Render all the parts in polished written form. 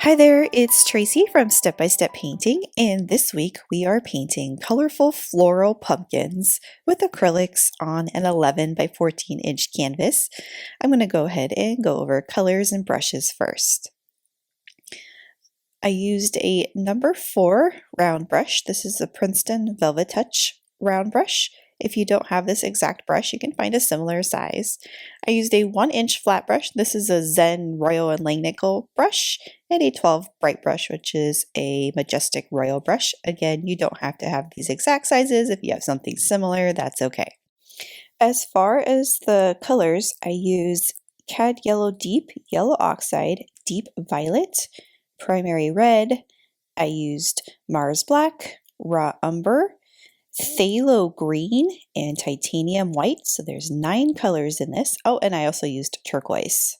Hi there, it's Tracy from Step by Step Painting, and this week we are painting colorful floral pumpkins with acrylics on an 11 by 14 inch canvas. I'm going to go ahead and go over colors and brushes first. I used a number 4 round brush. This is a Princeton Velvet Touch round brush. If you don't have this exact brush, you can find a similar size. I used a 1-inch flat brush. This is a Zen Royal and Langnickel brush, and a 12 bright brush, which is a Majestic Royal brush. Again, you don't have to have these exact sizes. If you have something similar, that's okay. As far as the colors, I use Cad Yellow Deep, Yellow Oxide, Deep Violet, Primary Red. I used Mars Black, Raw Umber, Phthalo Green, and Titanium White. So there's 9 colors in this. Oh, and I also used turquoise.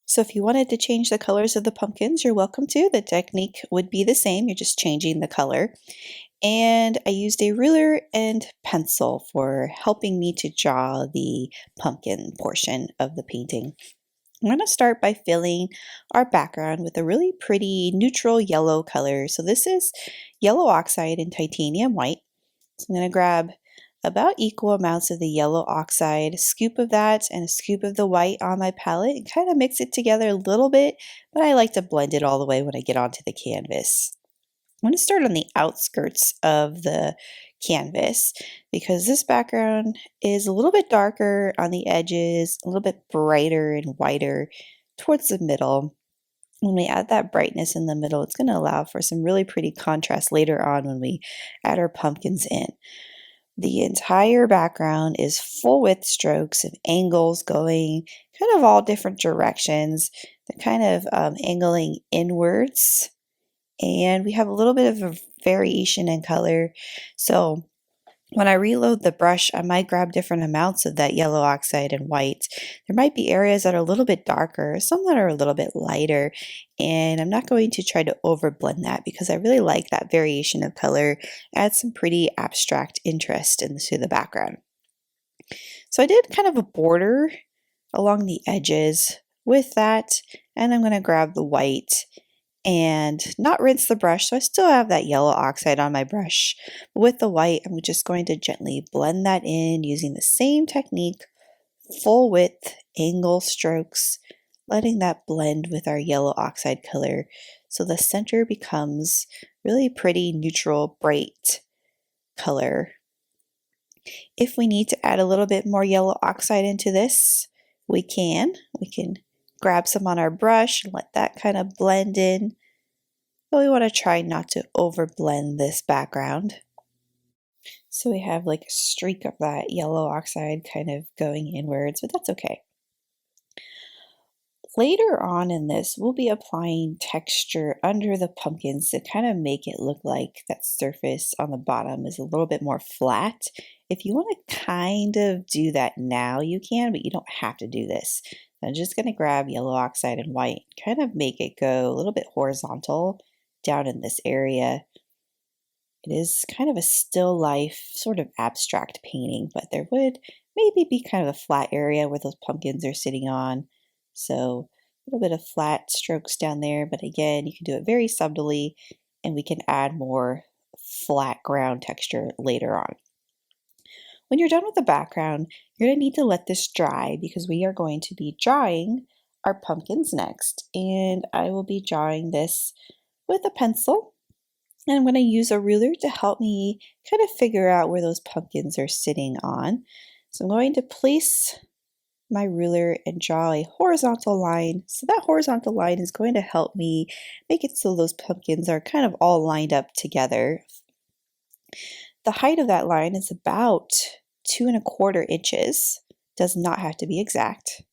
So if you wanted to change the colors of the pumpkins, you're welcome to. The technique would be the same. You're just changing the color. And I used a ruler and pencil for helping me to draw the pumpkin portion of the painting. I'm going to start by filling our background with a really pretty neutral yellow color. So this is yellow oxide and titanium white. So I'm going to grab about equal amounts of the yellow oxide, a scoop of that and a scoop of the white on my palette, and kind of mix it together a little bit, but I like to blend it all the way when I get onto the canvas. I'm going to start on the outskirts of the canvas because this background is a little bit darker on the edges, a little bit brighter and whiter towards the middle. When we add that brightness in the middle, it's going to allow for some really pretty contrast later on when we add our pumpkins in. The entire background is full width strokes and angles going kind of all different directions. They're kind of angling inwards, and we have a little bit of a variation in color. So when I reload the brush, I might grab different amounts of that yellow oxide and white. There might be areas that are a little bit darker, some that are a little bit lighter, and I'm not going to try to overblend that because I really like that variation of color. Adds some pretty abstract interest into the background. So I did kind of a border along the edges with that, and I'm going to grab the white and not rinse the brush, so I still have that yellow oxide on my brush. But with the white, I'm just going to gently blend that in using the same technique, full width angle strokes, letting that blend with our yellow oxide color so the center becomes really pretty neutral bright color. If we need to add a little bit more yellow oxide into this, we can grab some on our brush and let that kind of blend in. But we want to try not to overblend this background. So we have like a streak of that yellow oxide kind of going inwards, but that's okay. Later on in this, we'll be applying texture under the pumpkins to kind of make it look like that surface on the bottom is a little bit more flat. If you want to kind of do that now, you can, but you don't have to do this. I'm just going to grab yellow oxide and white, kind of make it go a little bit horizontal down in this area. It is kind of a still life, sort of abstract painting, but there would maybe be kind of a flat area where those pumpkins are sitting on. So a little bit of flat strokes down there, but again, you can do it very subtly, and we can add more flat ground texture later on. When you're done with the background, you're going to need to let this dry because we are going to be drawing our pumpkins next. And I will be drawing this with a pencil. And I'm going to use a ruler to help me kind of figure out where those pumpkins are sitting on. So I'm going to place my ruler and draw a horizontal line. So that horizontal line is going to help me make it so those pumpkins are kind of all lined up together. The height of that line is about 2¼ inches. Does not have to be exact.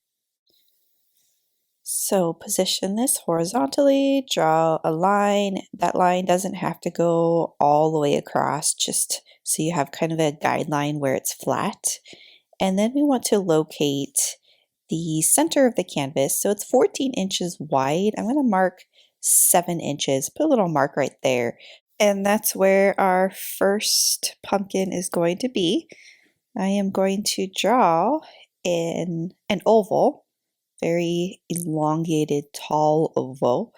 So position this horizontally, draw a line. That line doesn't have to go all the way across, just so you have kind of a guideline where it's flat. And then we want to locate the center of the canvas. So it's 14 inches wide. I'm going to mark 7 inches, put a little mark right there. And that's where our first pumpkin is going to be. I am going to draw in an oval very elongated, tall oval.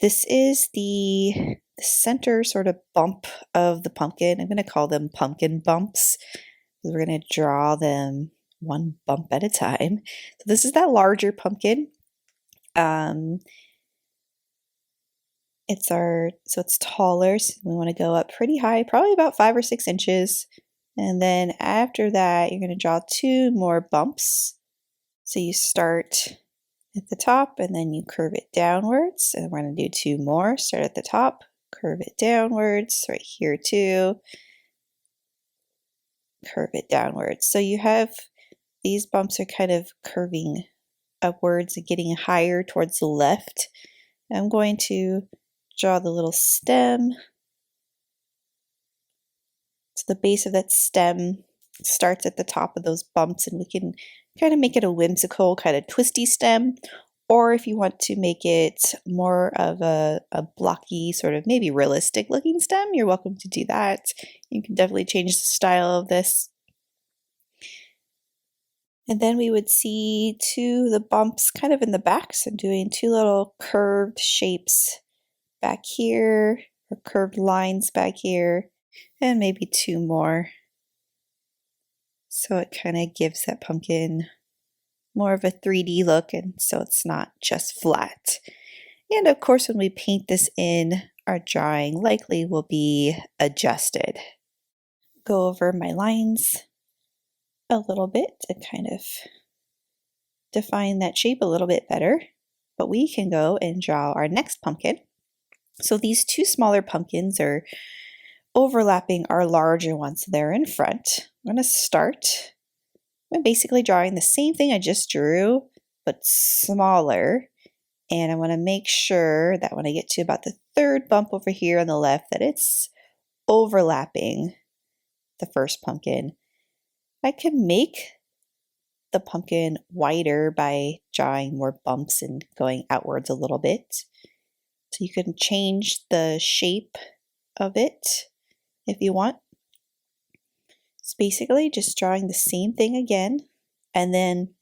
This is the center sort of bump of the pumpkin. I'm going to call them pumpkin bumps. We're going to draw them one bump at a time. So this is that larger pumpkin. It's taller, so we want to go up pretty high, probably about 5 or 6 inches. And then after that, you're going to draw 2 more bumps. So you start at the top and then you curve it downwards. And we're going to do 2 more. Start at the top, curve it downwards, right here too. Curve it downwards. So you have these bumps are kind of curving upwards and getting higher towards the left. I'm going to draw the little stem. So the base of that stem starts at the top of those bumps, and we can kind of make it a whimsical, kind of twisty stem. Or if you want to make it more of a blocky, sort of maybe realistic looking stem, you're welcome to do that. You can definitely change the style of this. And then we would see the bumps kind of in the back, so doing 2 little curved shapes back here, or curved lines back here, and maybe 2 more. So it kind of gives that pumpkin more of a 3D look, and so it's not just flat. And of course, when we paint this in, our drawing likely will be adjusted. Go over my lines a little bit to kind of define that shape a little bit better. But we can go and draw our next pumpkin. So these 2 smaller pumpkins are overlapping our larger ones. They're in front. I'm going to start by basically drawing the same thing I just drew, but smaller. And I want to make sure that when I get to about the 3rd bump over here on the left, that it's overlapping the first pumpkin. I can make the pumpkin wider by drawing more bumps and going outwards a little bit. So you can change the shape of it if you want. It's basically just drawing the same thing again. And then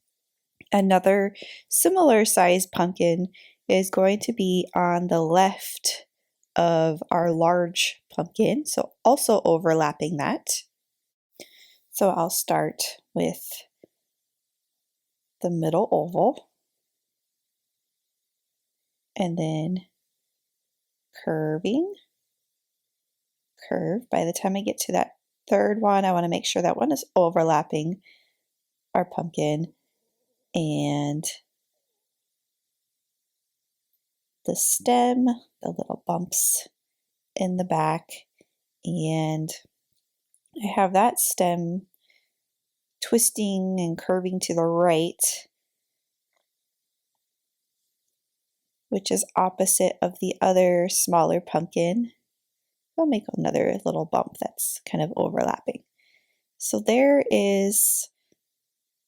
another similar sized pumpkin is going to be on the left of our large pumpkin, so also overlapping that. So I'll start with the middle oval and then curve. By the time I get to that 3rd one, I want to make sure that one is overlapping our pumpkin, and the stem, the little bumps in the back, and I have that stem twisting and curving to the right, which is opposite of the other smaller pumpkin. I'll make another little bump that's kind of overlapping. So there is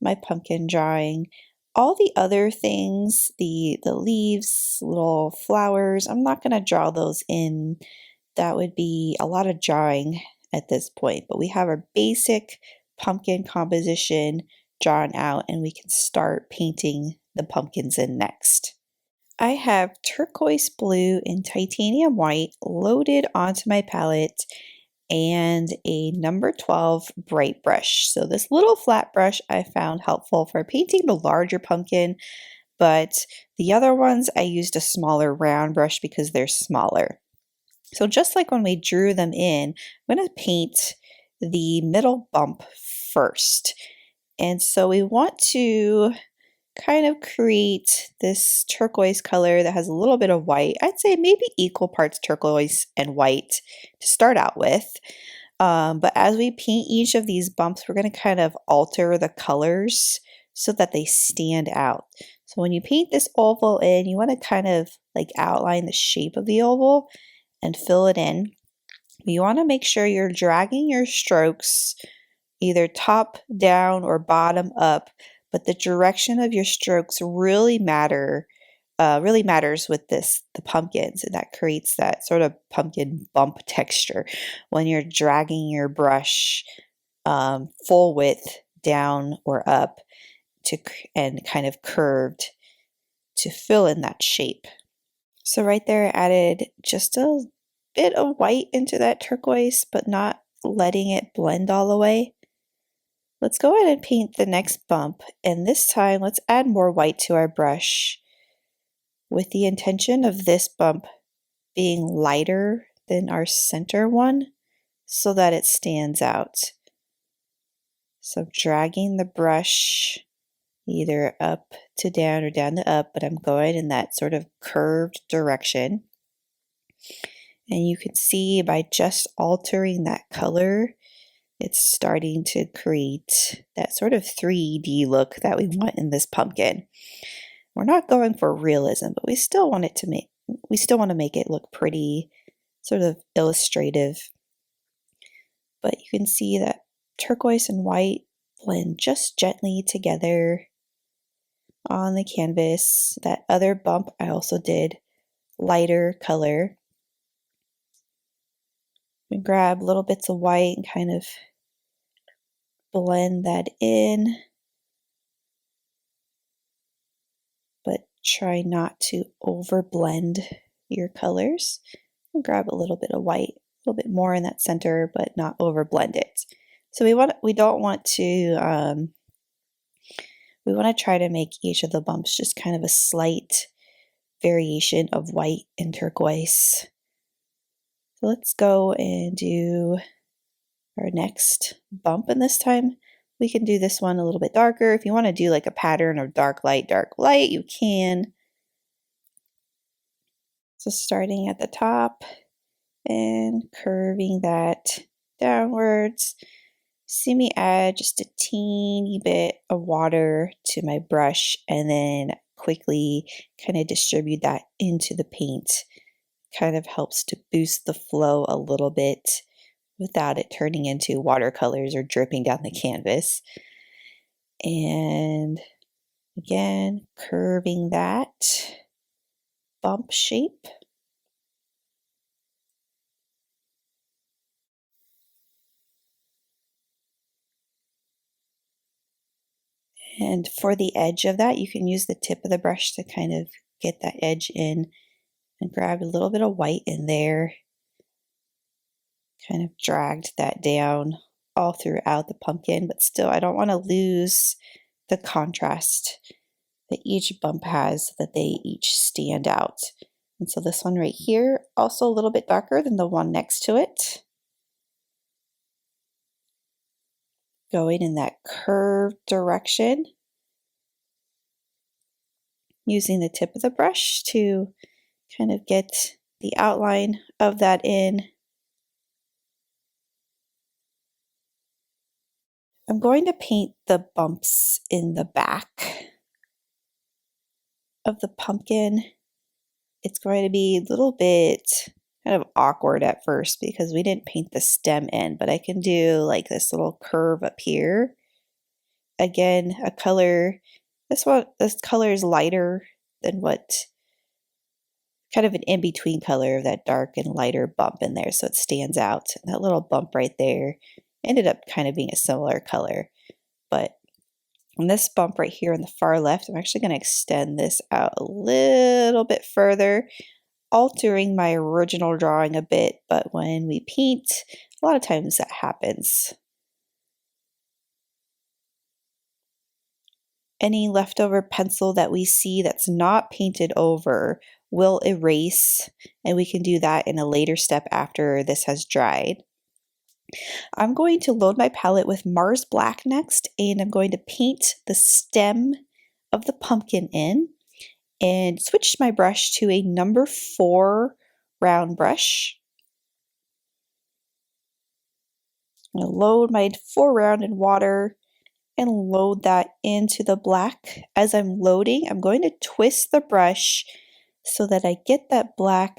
my pumpkin drawing. All the other things, the leaves, little flowers, I'm not going to draw those in. That would be a lot of drawing at this point, but we have our basic pumpkin composition drawn out, and we can start painting the pumpkins in next. I have turquoise blue and titanium white loaded onto my palette and a number 12 bright brush. So this little flat brush I found helpful for painting the larger pumpkin, but the other ones I used a smaller round brush because they're smaller. So just like when we drew them in, I'm going to paint the middle bump first. And so we want to kind of create this turquoise color that has a little bit of white. I'd say maybe equal parts turquoise and white to start out with. But as we paint each of these bumps, we're going to kind of alter the colors so that they stand out. So when you paint this oval in, you want to kind of like outline the shape of the oval and fill it in. You want to make sure you're dragging your strokes either top down or bottom up, but the direction of your strokes really matters with the pumpkins, and that creates that sort of pumpkin bump texture when you're dragging your brush full width down or up and kind of curved to fill in that shape. So right there, I added just a bit of white into that turquoise, but not letting it blend all the way. Let's go ahead and paint the next bump, and this time let's add more white to our brush with the intention of this bump being lighter than our center one so that it stands out. So dragging the brush either up to down or down to up, but I'm going in that sort of curved direction. And you can see by just altering that color, it's starting to create that sort of 3D look that we want in this pumpkin. We're not going for realism, but we still want to make it look pretty, sort of illustrative. But you can see that turquoise and white blend just gently together on the canvas. That other bump I also did lighter color. We grab little bits of white and kind of blend that in, but try not to over blend your colors. And grab a little bit of white, a little bit more in that center, but not over blend it. So we want to try to make each of the bumps just kind of a slight variation of white and turquoise. So let's go and do our next bump, and this time we can do this one a little bit darker. If you want to do like a pattern of dark, light, you can. So starting at the top and curving that downwards. See me add just a teeny bit of water to my brush and then quickly kind of distribute that into the paint. Kind of helps to boost the flow a little bit without it turning into watercolors or dripping down the canvas. And again, curving that bump shape. And for the edge of that, you can use the tip of the brush to kind of get that edge in and grab a little bit of white in there. Kind of dragged that down all throughout the pumpkin, but still I don't want to lose the contrast that each bump has, so that they each stand out. And so this one right here, also a little bit darker than the one next to it. Going in that curved direction. Using the tip of the brush to kind of get the outline of that in. I'm going to paint the bumps in the back of the pumpkin. It's going to be a little bit kind of awkward at first because we didn't paint the stem in, but I can do like this little curve up here. Again, a color, this color is lighter than what, kind of an in-between color of that dark and lighter bump in there, so it stands out. And that little bump right there ended up kind of being a similar color. But on this bump right here on the far left, I'm actually going to extend this out a little bit further, altering my original drawing a bit, but when we paint, a lot of times that happens. Any leftover pencil that we see that's not painted over will erase, and we can do that in a later step after this has dried. I'm going to load my palette with Mars Black next, and I'm going to paint the stem of the pumpkin in, and switch my brush to a number 4 round brush. I'm going to load my 4 round in water and load that into the black. As I'm loading, I'm going to twist the brush so that I get that black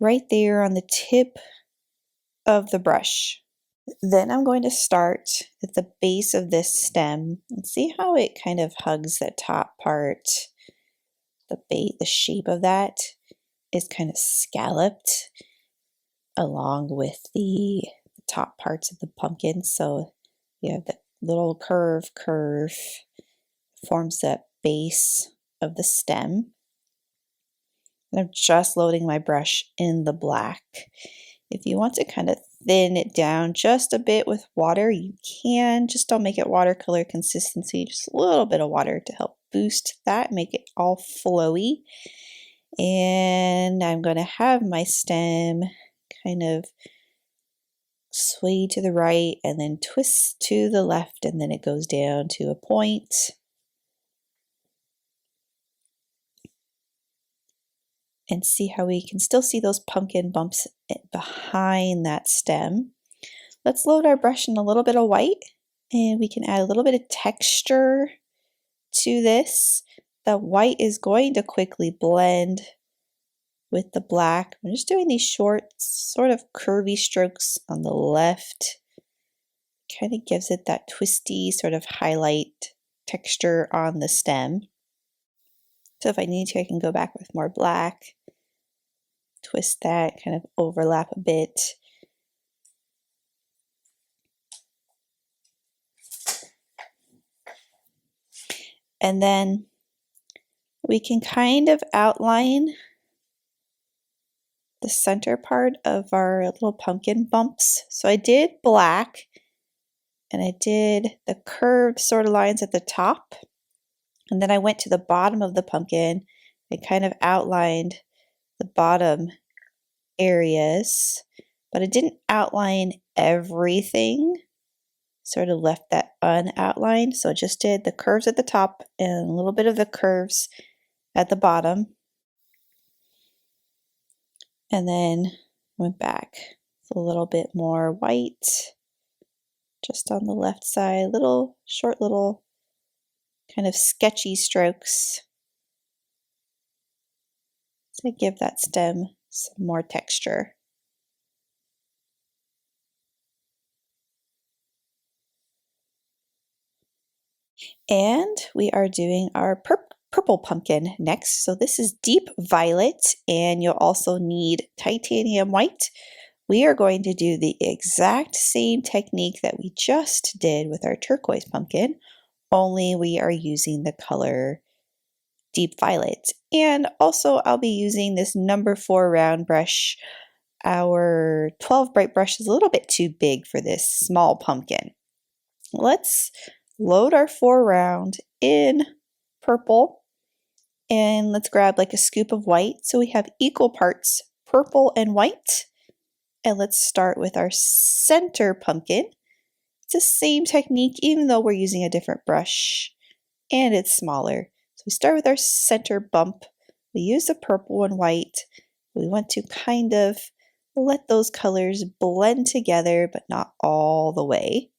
right there on the tip of the brush. Then I'm going to start at the base of this stem and see how it kind of hugs that top part. The shape of that is kind of scalloped along with the top parts of the pumpkin. So you have that little curve forms that base of the stem. And I'm just loading my brush in the black. If you want to kind of thin it down just a bit with water, you can. Just don't make it watercolor consistency, just a little bit of water to help boost that, make it all flowy. And I'm going to have my stem kind of sway to the right and then twist to the left, and then it goes down to a point. And see how we can still see those pumpkin bumps behind that stem. Let's load our brush in a little bit of white, and we can add a little bit of texture to this. The white is going to quickly blend with the black. I'm just doing these short, sort of curvy strokes on the left. Kind of gives it that twisty sort of highlight texture on the stem. So if I need to, I can go back with more black, twist that, kind of overlap a bit. And then we can kind of outline the center part of our little pumpkin bumps. So I did black, and I did the curved sort of lines at the top. And then I went to the bottom of the pumpkin and kind of outlined the bottom areas, but I didn't outline everything. Sort of left that unoutlined. So I just did the curves at the top and a little bit of the curves at the bottom. And then went back with a little bit more white just on the left side, little short little kind of sketchy strokes to give that stem some more texture. And we are doing our purple pumpkin next. So this is deep violet, and you'll also need titanium white. We are going to do the exact same technique that we just did with our turquoise pumpkin, only we are using the color deep violet. And also I'll be using this number 4 round brush. Our 12 bright brush is a little bit too big for this small pumpkin. Let's load our 4 round in purple, and let's grab like a scoop of white so we have equal parts purple and white. And let's start with our center pumpkin. It's the same technique even though we're using a different brush and it's smaller. So we start with our center bump. We use the purple and white. We want to kind of let those colors blend together, but not all the way.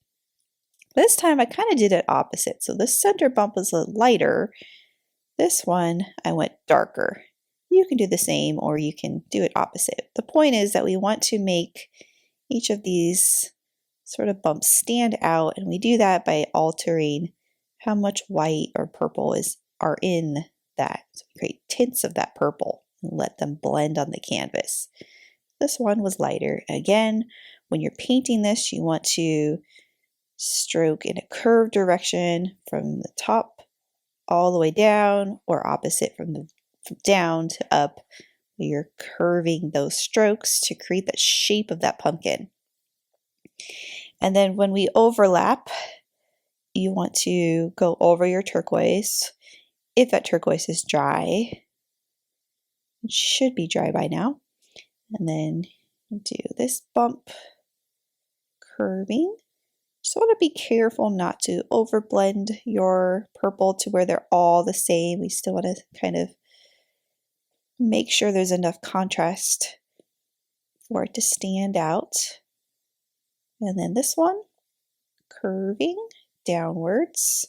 This time I kind of did it opposite. So the center bump was a lighter. This one I went darker. You can do the same or you can do it opposite. The point is that we want to make each of these sort of bumps stand out, and we do that by altering how much white or purple are in that. So we create tints of that purple and let them blend on the canvas. This one was lighter. Again, when you're painting this, you want to stroke in a curved direction from the top all the way down, or opposite from down to up. You're curving those strokes to create the shape of that pumpkin. And then when we overlap, you want to go over your turquoise. If that turquoise is dry, it should be dry by now. And then do this bump curving. Just want to be careful not to overblend your purple to where they're all the same. We still want to kind of make sure there's enough contrast for it to stand out. And then this one, curving downwards.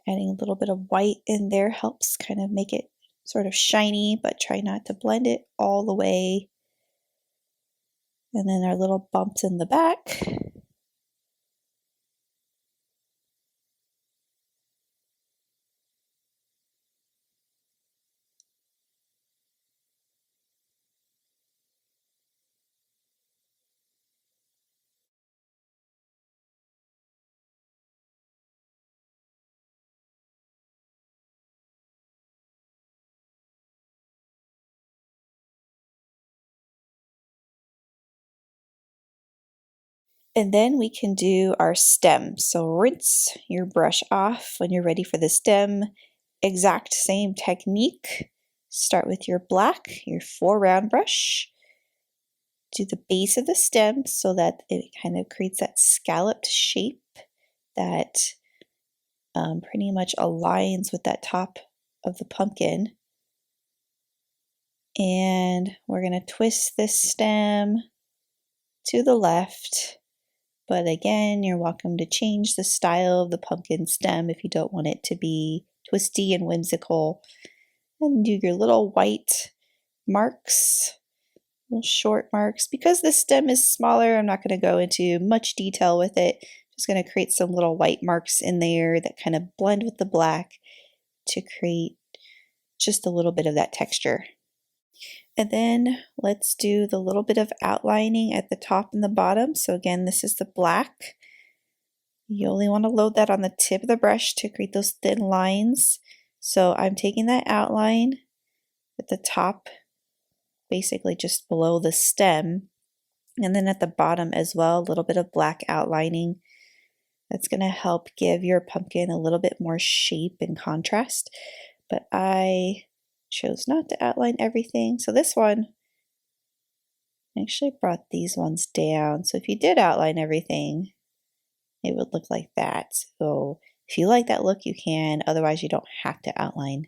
Adding a little bit of white in there helps kind of make it sort of shiny, but try not to blend it all the way. And then our little bumps in the back. And then we can do our stem. So rinse your brush off when you're ready for the stem. Exact same technique. Start with your black, your 4-round brush. Do the base of the stem so that it kind of creates that scalloped shape that pretty much aligns with that top of the pumpkin. And we're going to twist this stem to the left. But again, you're welcome to change the style of the pumpkin stem if you don't want it to be twisty and whimsical. And do your little white marks, little short marks. Because the stem is smaller, I'm not going to go into much detail with it. Just going to create some little white marks in there that kind of blend with the black to create just a little bit of that texture. And then let's do the little bit of outlining at the top and the bottom. So again, this is the black. You only want to load that on the tip of the brush to create those thin lines. So I'm taking that outline at the top, basically just below the stem. And then at the bottom as well, a little bit of black outlining. That's going to help give your pumpkin a little bit more shape and contrast. But I chose not to outline everything. So this one, I actually brought these ones down. So if you did outline everything, it would look like that. So if you like that look, you can. Otherwise, you don't have to outline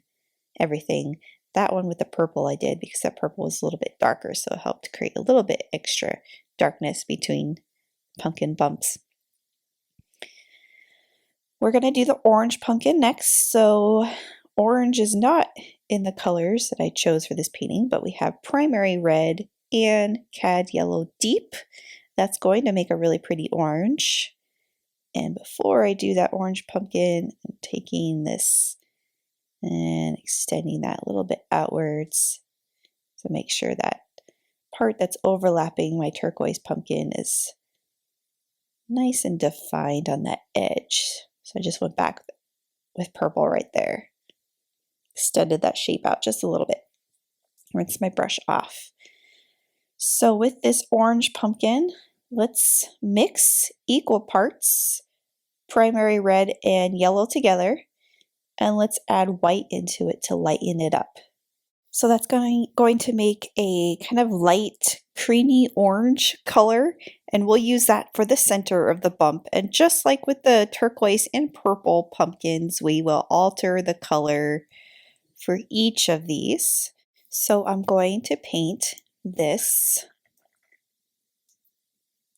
everything. That one with the purple I did because that purple was a little bit darker. So it helped create a little bit extra darkness between pumpkin bumps. We're going to do the orange pumpkin next. So orange is not in the colors that I chose for this painting, but we have primary red and cad yellow deep. That's going to make a really pretty orange. And before I do that orange pumpkin, I'm taking this and extending that a little bit outwards to make sure that part that's overlapping my turquoise pumpkin is nice and defined on that edge. So I just went back with purple right there. Extended that shape out just a little bit. Rinse my brush off. So with this orange pumpkin, let's mix equal parts primary red and yellow together, and let's add white into it to lighten it up. So that's going to make a kind of light creamy orange color, and we'll use that for the center of the bump. And just like with the turquoise and purple pumpkins, we will alter the color for each of these. So I'm going to paint this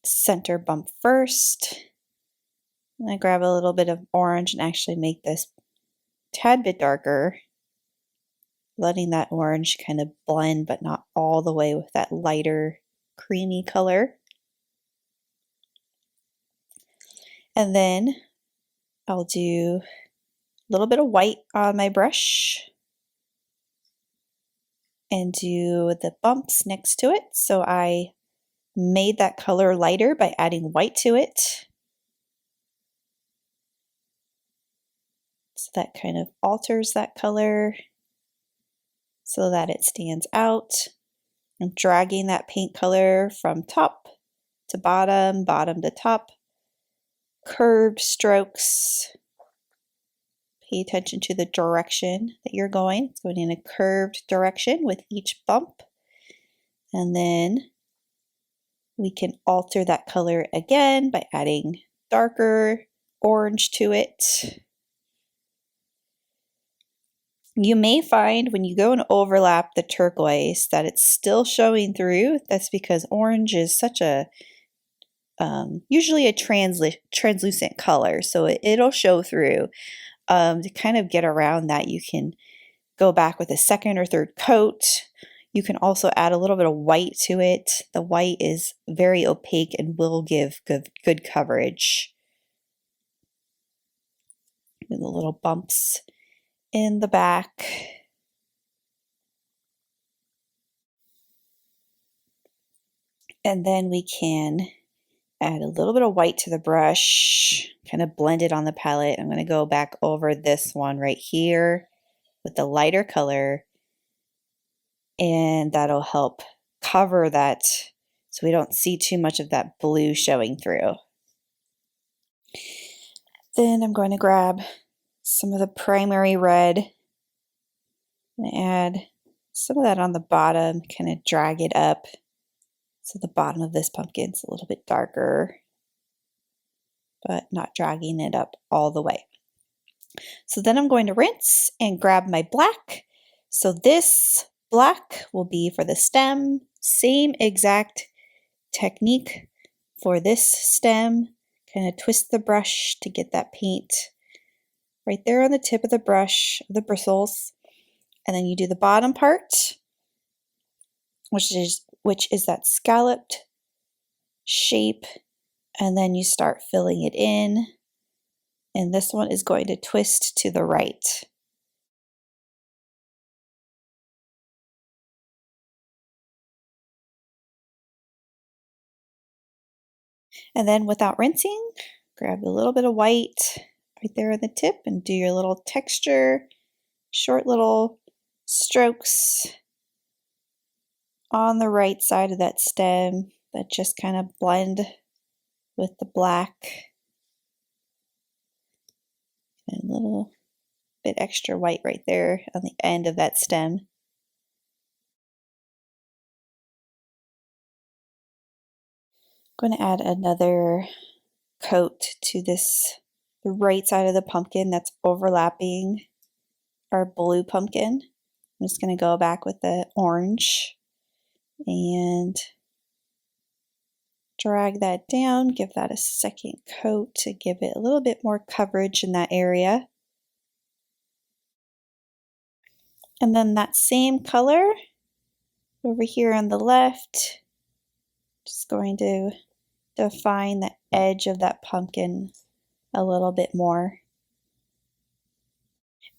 center bump first. I'm going to grab a little bit of orange and actually make this a tad bit darker, letting that orange kind of blend, but not all the way with that lighter creamy color. And then I'll do a little bit of white on my brush and do the bumps next to it. So I made that color lighter by adding white to it. So that kind of alters that color so that it stands out. I'm dragging that paint color from top to bottom, bottom to top. Curved strokes. Pay attention to the direction that you're going. It's going in a curved direction with each bump. And then we can alter that color again by adding darker orange to it. You may find when you go and overlap the turquoise that it's still showing through. That's because orange is such a usually a translucent color, so it'll show through. To kind of get around that, you can go back with a second or third coat. You can also add a little bit of white to it. The white is very opaque and will give good coverage. With the little bumps in the back. And then we can add a little bit of white to the brush, kind of blend it on the palette. I'm going to go back over this one right here with the lighter color, and that'll help cover that so we don't see too much of that blue showing through. Then I'm going to grab some of the primary red and add some of that on the bottom, kind of drag it up so the bottom of this pumpkin's a little bit darker, but not dragging it up all the way. So then I'm going to rinse and grab my black. So this black will be for the stem, same exact technique for this stem. Kind of twist the brush to get that paint right there on the tip of the brush, the bristles. And then you do the bottom part, which is that scalloped shape, and then you start filling it in. And this one is going to twist to the right. And then without rinsing, grab a little bit of white right there on the tip and do your little texture, short little strokes on the right side of that stem that just kind of blend with the black. And a little bit extra white right there on the end of that stem. I'm going to add another coat to the right side of the pumpkin that's overlapping our blue pumpkin. I'm just going to go back with the orange and drag that down, give that a second coat to give it a little bit more coverage in that area. And then that same color over here on the left, just going to define the edge of that pumpkin a little bit more.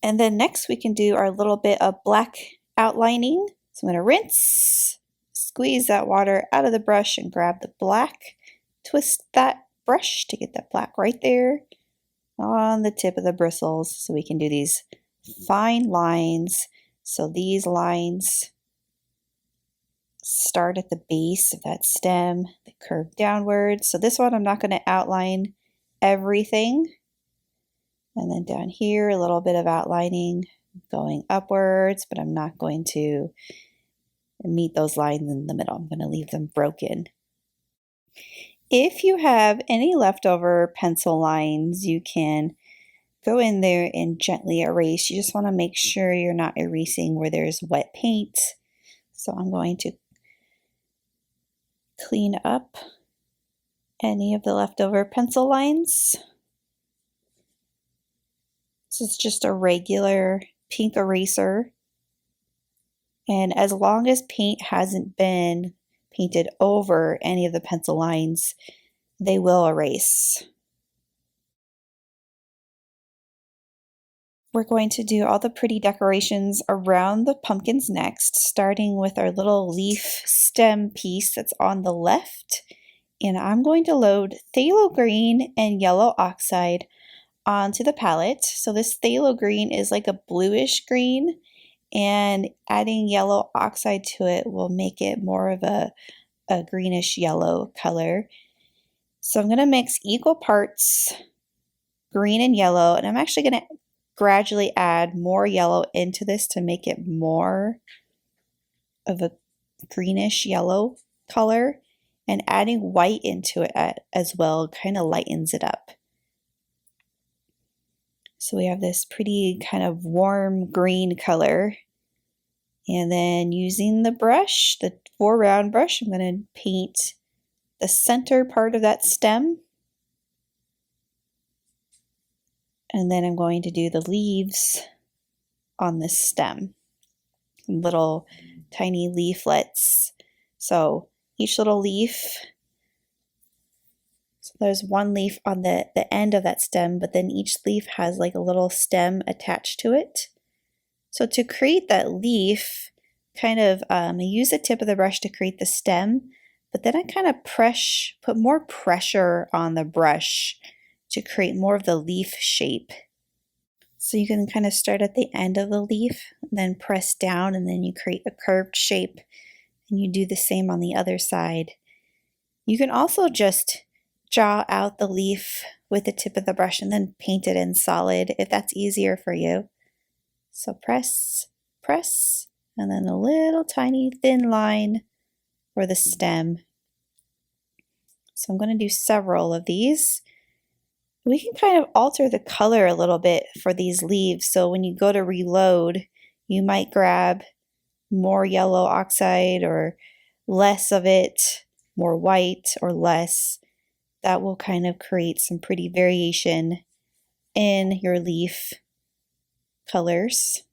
And then next we can do our little bit of black outlining. So I'm going to rinse, squeeze that water out of the brush and grab the black, twist that brush to get that black right there on the tip of the bristles so we can do these fine lines. So these lines start at the base of that stem, they curve downwards. So this one I'm not going to outline everything. And then down here, a little bit of outlining going upwards, but I'm not going to meet those lines in the middle. I'm going to leave them broken. If you have any leftover pencil lines, you can go in there and gently erase. You just want to make sure you're not erasing where there's wet paint. So I'm going to clean up any of the leftover pencil lines. This is just a regular pink eraser. And as long as paint hasn't been painted over any of the pencil lines, they will erase. We're going to do all the pretty decorations around the pumpkins next, starting with our little leaf stem piece that's on the left. And I'm going to load Phthalo Green and Yellow Oxide onto the palette. So this Phthalo Green is like a bluish green, and adding Yellow Oxide to it will make it more of a greenish yellow color. So I'm going to mix equal parts green and yellow, and I'm actually going to gradually add more yellow into this to make it more of a greenish yellow color, and adding white into it as well kind of lightens it up. So we have this pretty kind of warm green color. And then using the brush, the 4-round brush, I'm going to paint the center part of that stem. And then I'm going to do the leaves on this stem. Little tiny leaflets. So each little leaf, so there's one leaf on the end of that stem, but then each leaf has like a little stem attached to it. So to create that leaf, kind of, I use the tip of the brush to create the stem, but then I kind of put more pressure on the brush to create more of the leaf shape. So you can kind of start at the end of the leaf, then press down, and then you create a curved shape. And you do the same on the other side. You can also just draw out the leaf with the tip of the brush and then paint it in solid if that's easier for you. So press, press, and then a little tiny thin line for the stem. So I'm going to do several of these. We can kind of alter the color a little bit for these leaves. So when you go to reload, you might grab more yellow oxide or less of it, more white or less. That will kind of create some pretty variation in your leaf colors.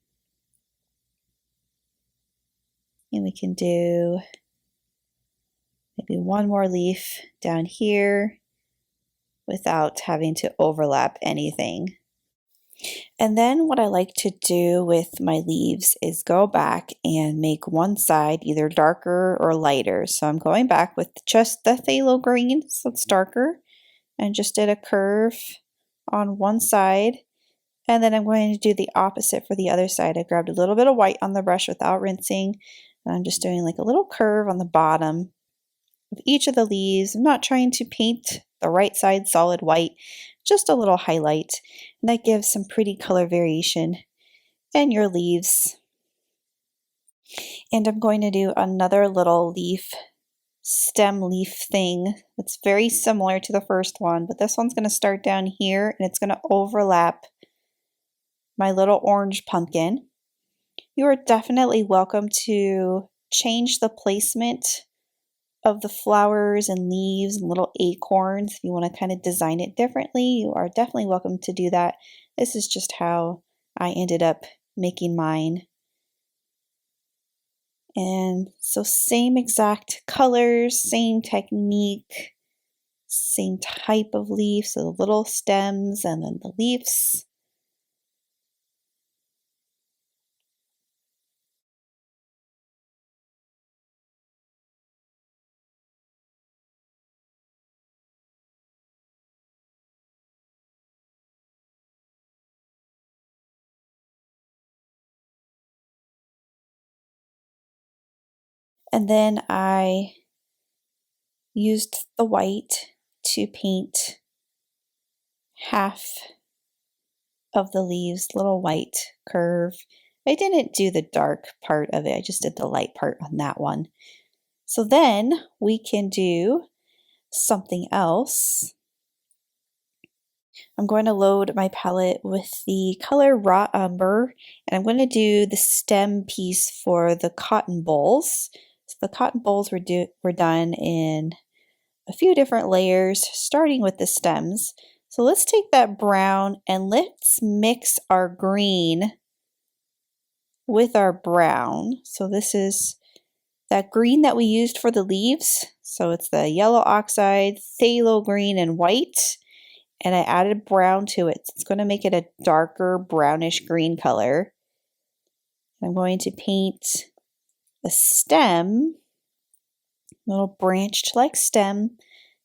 And we can do maybe one more leaf down here without having to overlap anything. And then what I like to do with my leaves is go back and make one side either darker or lighter. So I'm going back with just the phthalo green, so it's darker, and just did a curve on one side. And then I'm going to do the opposite for the other side. I grabbed a little bit of white on the brush without rinsing, and I'm just doing like a little curve on the bottom of each of the leaves. I'm not trying to paint the right side solid white, just a little highlight. And that gives some pretty color variation in your leaves. And I'm going to do another little leaf, stem leaf thing that's very similar to the first one, but this one's going to start down here and it's going to overlap my little orange pumpkin. You are definitely welcome to change the placement of the flowers and leaves and little acorns. If you want to kind of design it differently, you are definitely welcome to do that. This is just how I ended up making mine. And so same exact colors, same technique, same type of leaf, so the little stems and then the leaves. And then I used the white to paint half of the leaves, little white curve. I didn't do the dark part of it, I just did the light part on that one. So then we can do something else. I'm going to load my palette with the color Raw Umber, and I'm going to do the stem piece for the cotton bolls. So the cotton bolls were done in a few different layers, starting with the stems. So let's take that brown and let's mix our green with our brown. So this is that green that we used for the leaves. So it's the yellow oxide, phthalo green, and white. And I added brown to it. It's going to make it a darker brownish green color. I'm going to paint the stem, little branched like stem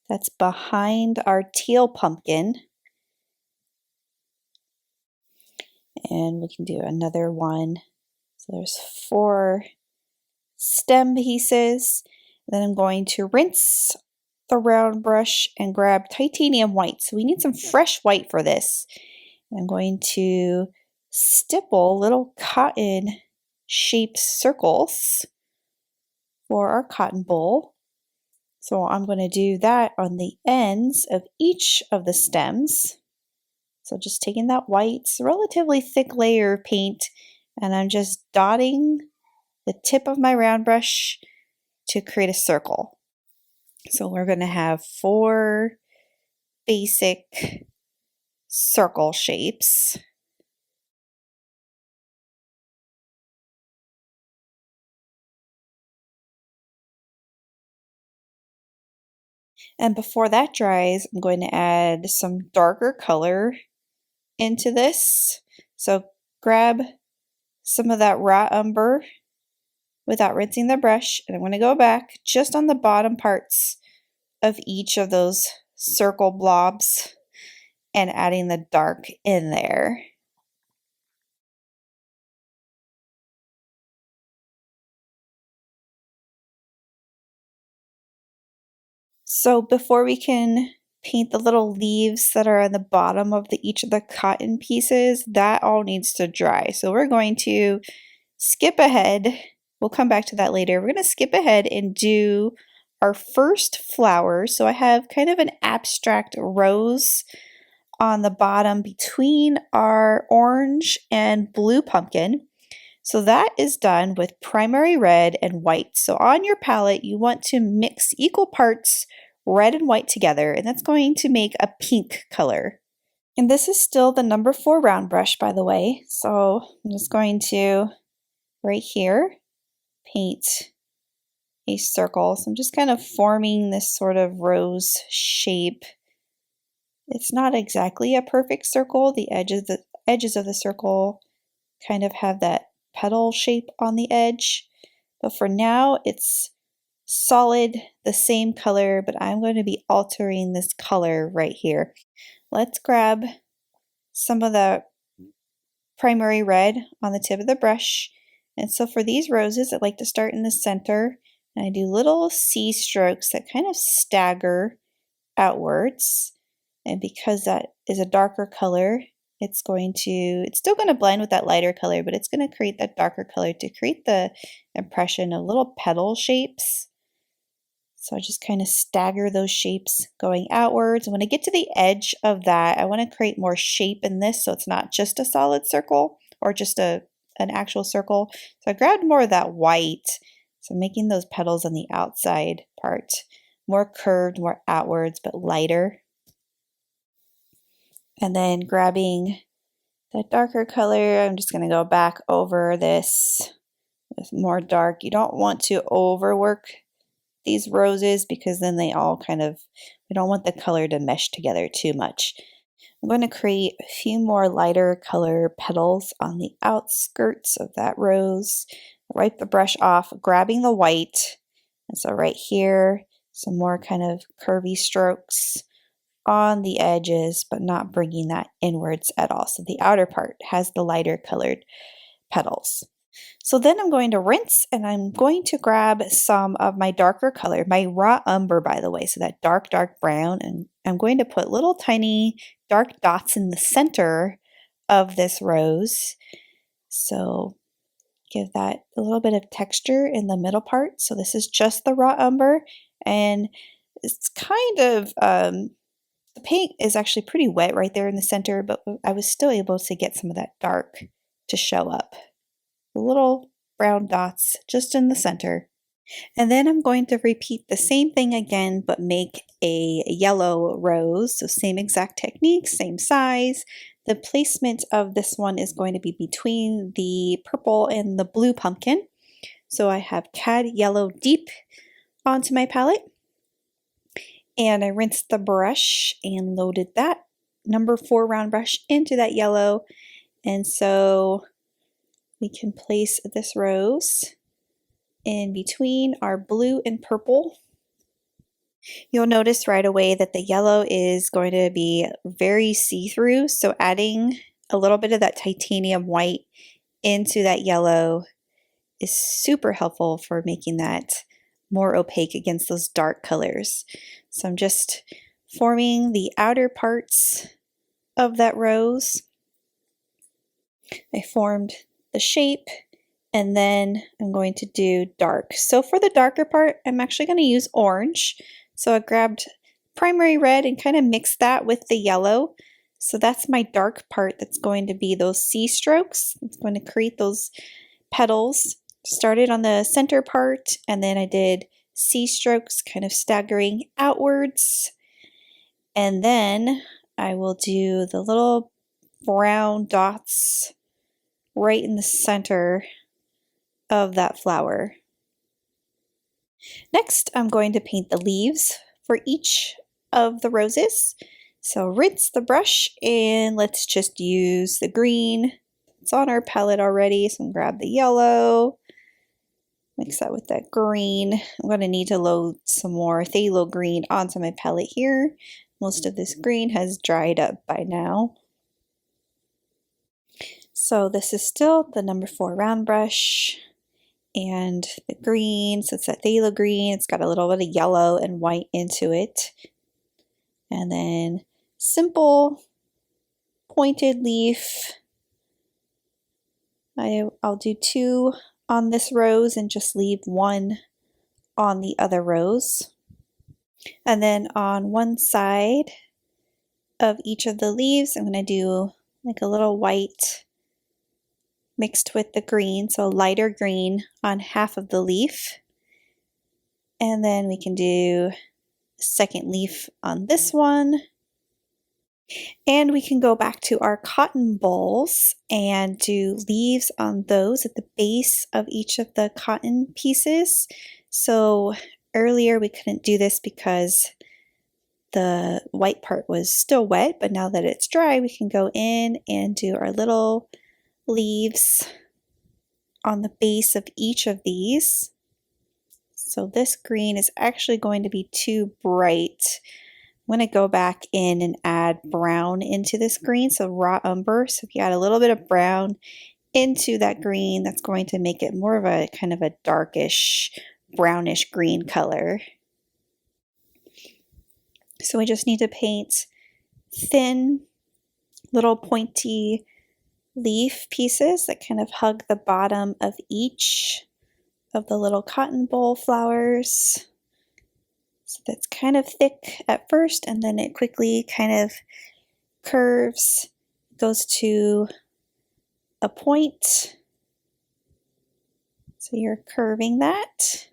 that's behind our teal pumpkin. And we can do another one. So there's 4 stem pieces. Then I'm going to rinse the round brush and grab titanium white. So we need some fresh white for this. I'm going to stipple little cotton shaped circles for our cotton boll. So I'm going to do that on the ends of each of the stems. So just taking that white, relatively thick layer of paint, and I'm just dotting the tip of my round brush to create a circle. So we're going to have 4 basic circle shapes. And before that dries, I'm going to add some darker color into this. So grab some of that raw umber without rinsing the brush, and I'm going to go back just on the bottom parts of each of those circle blobs and adding the dark in there. So before we can paint the little leaves that are on the bottom of each of the cotton pieces, that all needs to dry. So we're going to skip ahead. We'll come back to that later. We're going to skip ahead and do our first flower. So I have kind of an abstract rose on the bottom between our orange and blue pumpkin. So that is done with primary red and white. So on your palette, you want to mix equal parts red and white together, and that's going to make a pink color. And this is still the number 4 round brush, by the way. So I'm just going to, right here, paint a circle. So I'm just kind of forming this sort of rose shape. It's not exactly a perfect circle. The edges of the circle kind of have that petal shape on the edge, but for now it's solid, the same color, but I'm going to be altering this color right here. Let's grab some of the primary red on the tip of the brush, and so for these roses I like to start in the center, and I do little C strokes that kind of stagger outwards, and because that is a darker color, it's still going to blend with that lighter color, but it's going to create that darker color to create the impression of little petal shapes. So I just kind of stagger those shapes going outwards. And when I get to the edge of that, I want to create more shape in this so it's not just a solid circle or just an actual circle. So I grabbed more of that white, so making those petals on the outside part more curved, more outwards, but lighter. And then grabbing that darker color, I'm just going to go back over this with more dark. You don't want to overwork these roses because then we don't want the color to mesh together too much. I'm going to create a few more lighter color petals on the outskirts of that rose. Wipe the brush off, grabbing the white. And so right here, some more kind of curvy strokes on the edges, but not bringing that inwards at all. So the outer part has the lighter colored petals. So then I'm going to rinse, and I'm going to grab some of my darker color, my raw umber, by the way, so that dark brown, and I'm going to put little tiny dark dots in the center of this rose. So give that a little bit of texture in the middle part. So this is just the raw umber, and it's kind of the paint is actually pretty wet right there in the center, but I was still able to get some of that dark to show up. The little brown dots just in the center. And then I'm going to repeat the same thing again, but make a yellow rose. So same exact technique, same size. The placement of this one is going to be between the purple and the blue pumpkin. So I have Cad Yellow Deep onto my palette. And I rinsed the brush and loaded that number 4 round brush into that yellow. And so we can place this rose in between our blue and purple. You'll notice right away that the yellow is going to be very see-through, so adding a little bit of that titanium white into that yellow is super helpful for making that more opaque against those dark colors. So I'm just forming the outer parts of that rose. I formed the shape, and then I'm going to do dark. So for the darker part, I'm actually going to use orange. So I grabbed primary red and kind of mixed that with the yellow. So that's my dark part that's going to be those C strokes. It's going to create those petals. Started on the center part, and then I did C strokes kind of staggering outwards. And then I will do the little brown dots right in the center of that flower. Next, I'm going to paint the leaves for each of the roses. So rinse the brush, and let's just use the green. It's on our palette already, so I'm gonna grab the yellow, mix that with that green. I'm going to need to load some more Phthalo Green onto my palette here. Most of this green has dried up by now. So this is still the number 4 round brush, and the green, so it's that phthalo green. It's got a little bit of yellow and white into it. And then simple pointed leaf. I'll do 2 on this rose and just leave 1 on the other rose. And then on one side of each of the leaves, I'm going to do like a little white mixed with the green, so lighter green on half of the leaf. And then we can do a second leaf on this one. And we can go back to our cotton bolls and do leaves on those at the base of each of the cotton pieces. So earlier we couldn't do this because the white part was still wet, but now that it's dry, we can go in and do our little leaves on the base of each of these. So this green is actually going to be too bright. I'm going to go back in and add brown into this green, so raw umber. So if you add a little bit of brown into that green, that's going to make it more of a kind of a darkish, brownish green color. So we just need to paint thin, little pointy leaf pieces that kind of hug the bottom of each of the little cotton boll flowers. So that's kind of thick at first, and then it quickly kind of curves, goes to a point. So you're curving that.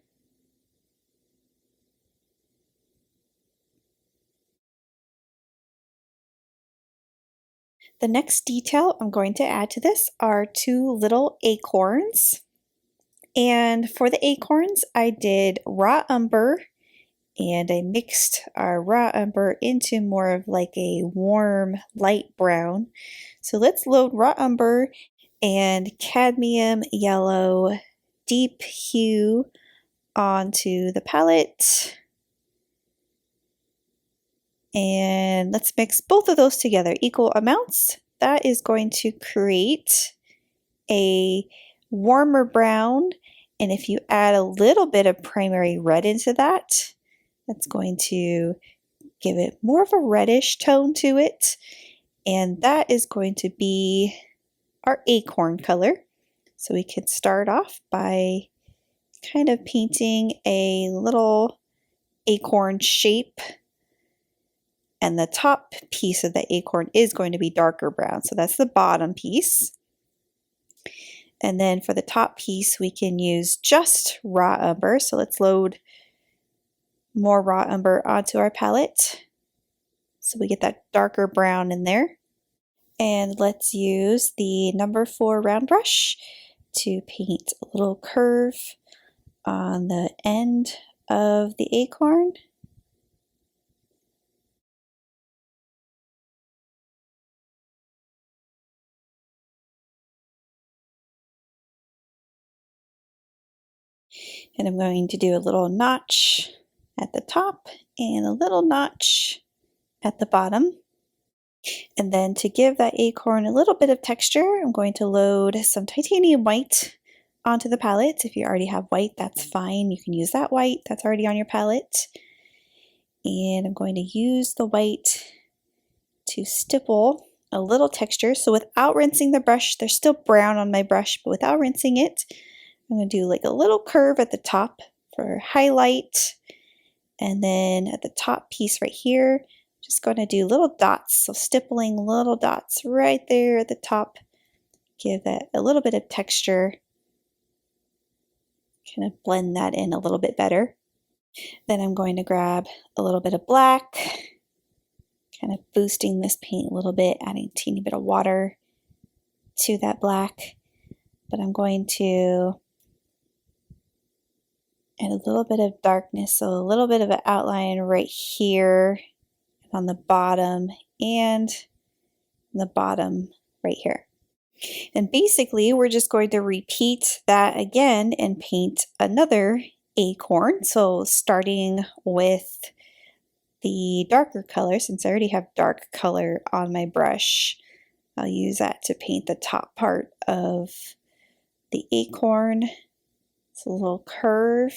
The next detail I'm going to add to this are 2 little acorns. And for the acorns, I did raw umber, and I mixed our raw umber into more of like a warm light brown. So let's load raw umber and cadmium yellow deep hue onto the palette. And let's mix both of those together, equal amounts. That is going to create a warmer brown. And if you add a little bit of primary red into that, that's going to give it more of a reddish tone to it. And that is going to be our acorn color. So we can start off by kind of painting a little acorn shape. And the top piece of the acorn is going to be darker brown. So that's the bottom piece. And then for the top piece, we can use just raw umber. So let's load more raw umber onto our palette. So we get that darker brown in there. And let's use the number 4 round brush to paint a little curve on the end of the acorn. And I'm going to do a little notch at the top and a little notch at the bottom. And then to give that acorn a little bit of texture, I'm going to load some titanium white onto the palette. If you already have white, that's fine. You can use that white that's already on your palette. And I'm going to use the white to stipple a little texture. So without rinsing the brush, there's still brown on my brush, but without rinsing it, I'm going to do like a little curve at the top for highlight. And then at the top piece right here, just going to do little dots. So stippling little dots right there at the top. Give that a little bit of texture. Kind of blend that in a little bit better. Then I'm going to grab a little bit of black. Kind of boosting this paint a little bit, adding a teeny bit of water to that black. But I'm going to add a little bit of darkness, so a little bit of an outline right here on the bottom and the bottom right here. And basically we're just going to repeat that again and paint another acorn. So starting with the darker color, since I already have dark color on my brush, I'll use that to paint the top part of the acorn. It's a little curve.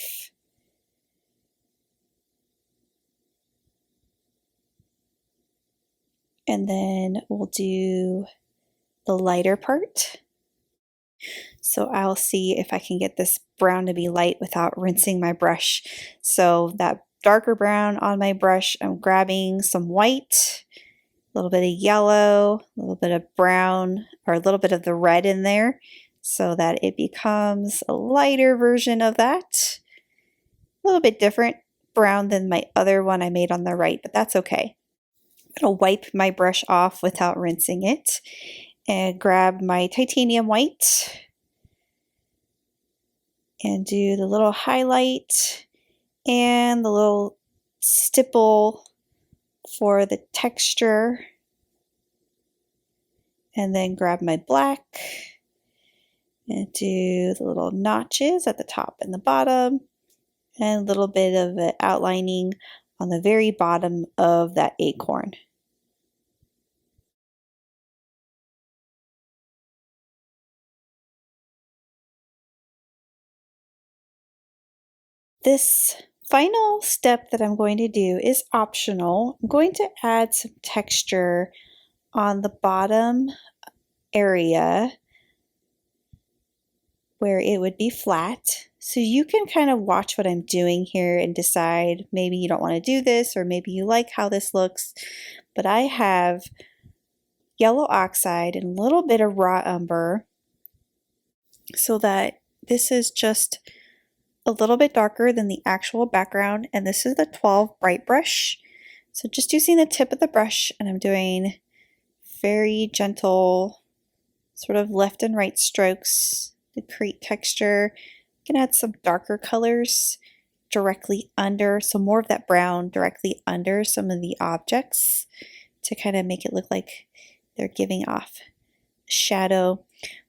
And then we'll do the lighter part. So I'll see if I can get this brown to be light without rinsing my brush. So that darker brown on my brush, I'm grabbing some white, a little bit of yellow, a little bit of brown, or a little bit of the red in there so that it becomes a lighter version of that. A little bit different brown than my other one I made on the right, but that's okay. I'm going to wipe my brush off without rinsing it and grab my titanium white and do the little highlight and the little stipple for the texture, and then grab my black and do the little notches at the top and the bottom, and a little bit of outlining on the very bottom of that acorn. This final step that I'm going to do is optional. I'm going to add some texture on the bottom area where it would be flat. So you can kind of watch what I'm doing here and decide maybe you don't want to do this, or maybe you like how this looks. But I have yellow oxide and a little bit of raw umber so that this is just a little bit darker than the actual background, and this is the 12 bright brush. So just using the tip of the brush, and I'm doing very gentle sort of left and right strokes to create texture. You can add some darker colors directly under, so more of that brown directly under some of the objects to kind of make it look like they're giving off shadow.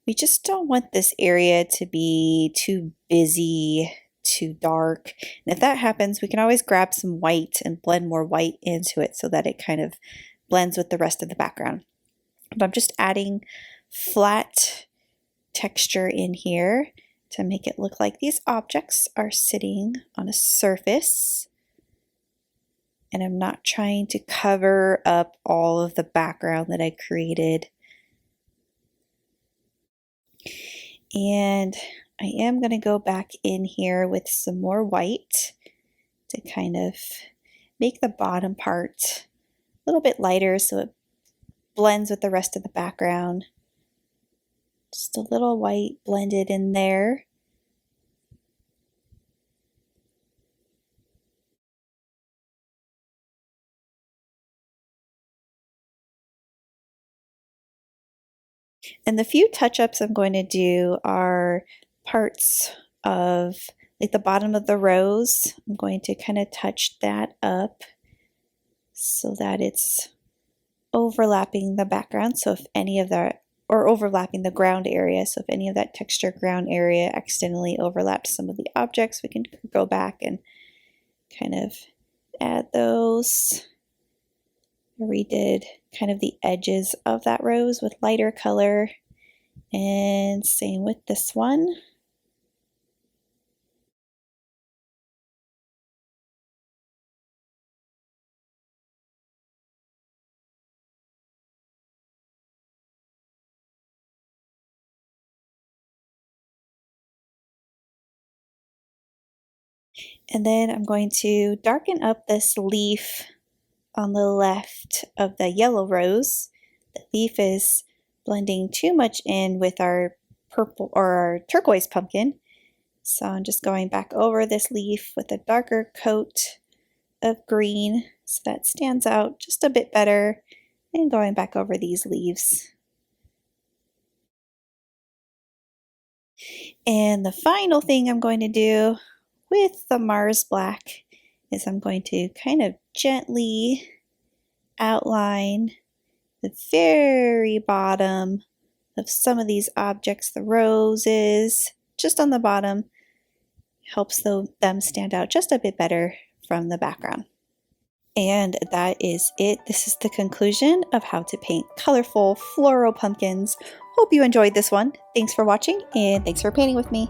We just don't want this area to be too busy, too dark. And if that happens, we can always grab some white and blend more white into it so that it kind of blends with the rest of the background. But I'm just adding flat texture in here to make it look like these objects are sitting on a surface. And I'm not trying to cover up all of the background that I created. And I am going to go back in here with some more white to kind of make the bottom part a little bit lighter so it blends with the rest of the background. Just a little white blended in there. And the few touch-ups I'm going to do are parts of like the bottom of the rose. I'm going to kind of touch that up so that it's overlapping the background. So if any of that, or overlapping the ground area, so if any of that texture ground area accidentally overlaps some of the objects, we can go back and kind of add those. I redid kind of the edges of that rose with lighter color, and same with this one. And then I'm going to darken up this leaf on the left of the yellow rose. The leaf is blending too much in with our purple or our turquoise pumpkin. So I'm just going back over this leaf with a darker coat of green so that stands out just a bit better, and going back over these leaves. And the final thing I'm going to do with the Mars Black is I'm going to kind of gently outline the very bottom of some of these objects, the roses, just on the bottom, helps them stand out just a bit better from the background. And that is it. This is the conclusion of how to paint colorful floral pumpkins. Hope you enjoyed this one. Thanks for watching, and thanks for painting with me.